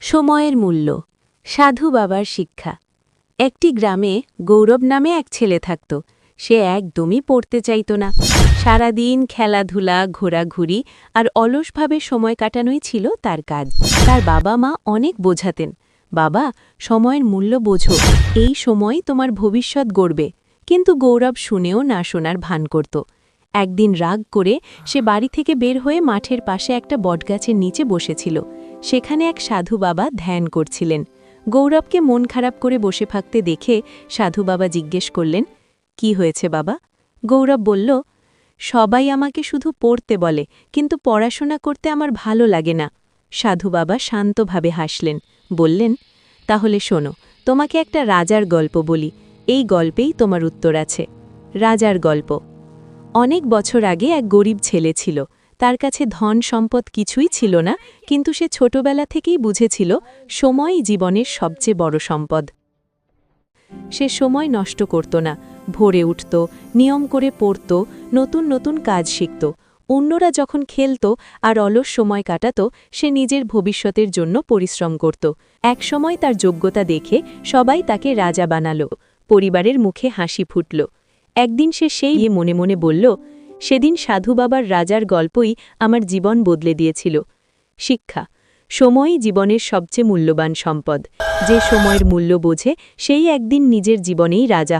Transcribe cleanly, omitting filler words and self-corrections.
সময়ের মূল্য সাধু বাবার শিক্ষা। একটি গ্রামে গৌরব নামে এক ছেলে থাকত। সে একদমই পড়তে চাইত না। সারাদিন খেলাধুলা, ঘোরাঘুরি আর অলসভাবে সময় কাটানোই ছিল তার কাজ। তার বাবা মা অনেক বোঝাতেন, বাবা, সময়ের মূল্য বোঝো, এই সময় তোমার ভবিষ্যৎ গড়বে। কিন্তু গৌরব শুনেও না শোনার ভান করত। একদিন রাগ করে সে বাড়ি থেকে বের হয়ে মাঠের পাশে একটা বটগাছের নিচে বসেছিল। সেখানে এক সাধু বাবা ধ্যান করছিলেন। গৌরবকে মন খারাপ করে বসে থাকতে দেখে সাধু বাবা জিজ্ঞেস করলেন, কি হয়েছে বাবা? গৌরব বলল, সবাই আমাকে শুধু পড়তে বলে, কিন্তু পড়াশোনা করতে আমার ভালো লাগে না। সাধু বাবা শান্তভাবে হাসলেন, বললেন, তাহলে শোনো, তোমাকে একটা রাজার গল্প বলি, এই গল্পেই তোমার উত্তর আছে। রাজার গল্প। অনেক বছর আগে এক গরিব ছেলে ছিল। তার কাছে ধন সম্পদ কিছুই ছিল না, কিন্তু সে ছোটবেলা থেকেই বুঝেছিল সময়ই জীবনের সবচেয়ে বড় সম্পদ। সে সময় নষ্ট করত না, ভোরে উঠত, নিয়ম করে পড়ত, নতুন নতুন কাজ শিখত। অন্যরা যখন খেলত আর অলস সময় কাটাত, সে নিজের ভবিষ্যতের জন্য পরিশ্রম করত। একসময় তার যোগ্যতা দেখে সবাই তাকে রাজা বানাল। পরিবারের মুখে হাসি ফুটল। একদিন সে সেই মনে মনে বলল, সেদিন সাধু বাবার রাজার গল্পই আমার জীবন বদলে দিয়েছিল। শিক্ষা। সময়ই জীবনের সবচেয়ে মূল্যবান সম্পদ। যে সময়ের মূল্য বোঝে সেই একদিন নিজের জীবনেই রাজা